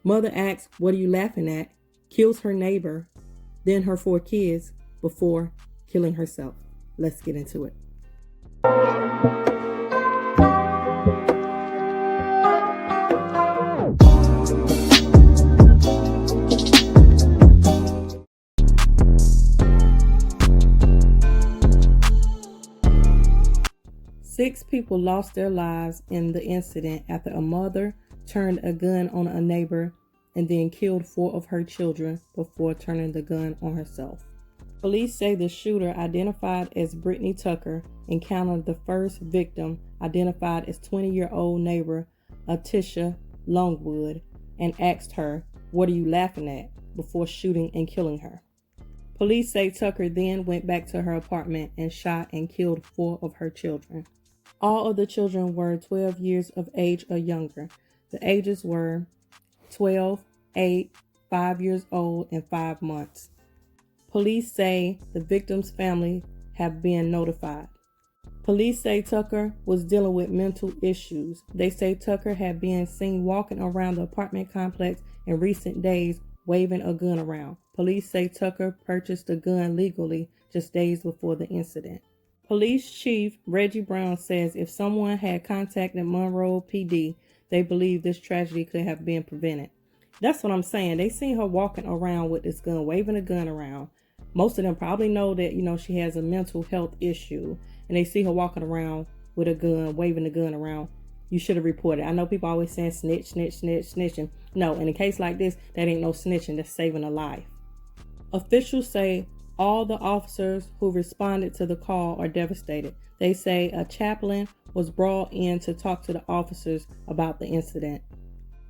Mother asks, "What are you laughing at?" Kills her neighbor, then her 4 kids, before killing herself. Let's get into it. Six people lost their lives in the incident after a mother turned a gun on a neighbor and then killed 4 of her children before turning the gun on herself. Police say the shooter, identified as Brittany Tucker, encountered the first victim, identified as 20-year-old neighbor Atisha Longwood, and asked her, "What are you laughing at?" before shooting and killing her. Police say Tucker then went back to her apartment and shot and killed 4 of her children. All of the children were 12 years of age or younger. The ages were 12, 8, 5 years old, and 5 months. Police say the victim's family have been notified. Police say Tucker was dealing with mental issues. They say Tucker had been seen walking around the apartment complex in recent days, waving a gun around. Police say Tucker purchased the gun legally just days before the incident. Police Chief Reggie Brown says if someone had contacted Monroe PD, they believe this tragedy could have been prevented. That's what I'm saying. They seen her walking around with this gun, waving a gun around. Most of them probably know that, she has a mental health issue, and they see her walking around with a gun, waving the gun around. You should have reported. I know people always saying snitching. No, in a case like this, that ain't no snitching. That's saving a life. Officials say all the officers who responded to the call are devastated. They say a chaplain was brought in to talk to the officers about the incident.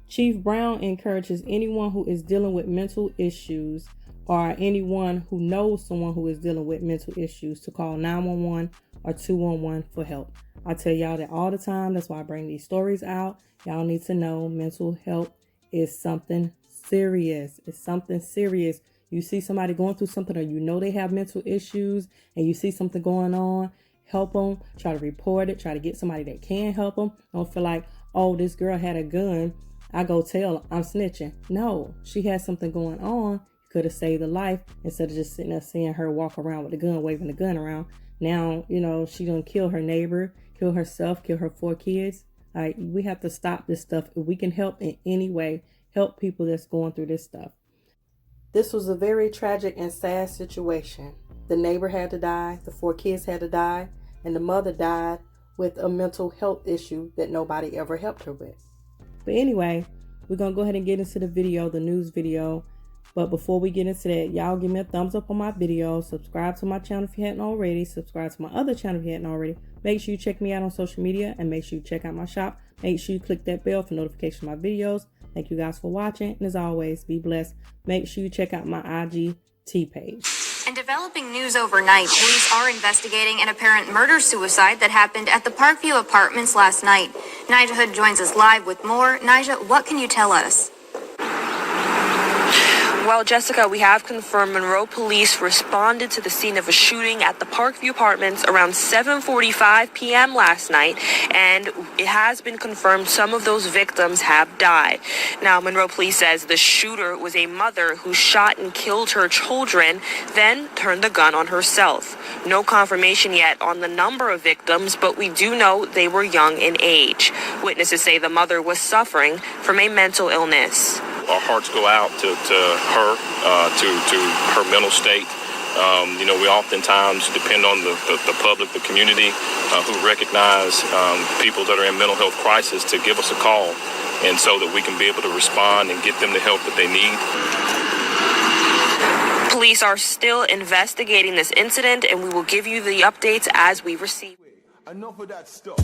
Chief Brown encourages anyone who is dealing with mental issues or anyone who knows someone who is dealing with mental issues to call 911 or 211 for help. I tell y'all that all the time. That's why I bring these stories out. Y'all need to know mental health is something serious. It's something serious. You see somebody going through something, or they have mental issues, and you see something going on, help them. Try to report it. Try to get somebody that can help them. Don't feel like, oh, this girl had a gun, I go tell, I'm snitching. No, she has something going on. Could have saved a life instead of just sitting there seeing her walk around with a gun, waving the gun around. Now, she gonna kill her neighbor, kill herself, kill her 4 kids. We have to stop this stuff. If we can help in any way, help people that's going through this stuff. This was a very tragic and sad situation. The neighbor had to die, the 4 kids had to die, and the mother died with a mental health issue that nobody ever helped her with. But anyway, we're going to go ahead and get into the video, the news video. But before we get into that, y'all give me a thumbs up on my video. Subscribe to my channel if you hadn't already. Subscribe to my other channel if you hadn't already. Make sure you check me out on social media, and make sure you check out my shop. Make sure you click that bell for notification of my videos. Thank you guys for watching. And as always, be blessed. Make sure you check out my IGT page. In developing news overnight, police are investigating an apparent murder-suicide that happened at the Parkview Apartments last night. Nija Hood joins us live with more. Nija, what can you tell us? Well, Jessica, we have confirmed Monroe police responded to the scene of a shooting at the Parkview Apartments around 7:45 p.m. last night, and it has been confirmed some of those victims have died. Now, Monroe police says the shooter was a mother who shot and killed her children, then turned the gun on herself. No confirmation yet on the number of victims, but we do know they were young in age. Witnesses say the mother was suffering from a mental illness. Our hearts go out to her, to her mental state. We oftentimes depend on the public, the community, who recognize people that are in mental health crisis to give us a call, and so that we can be able to respond and get them the help that they need. Police are still investigating this incident, and we will give you the updates as we receive. Enough of that stuff.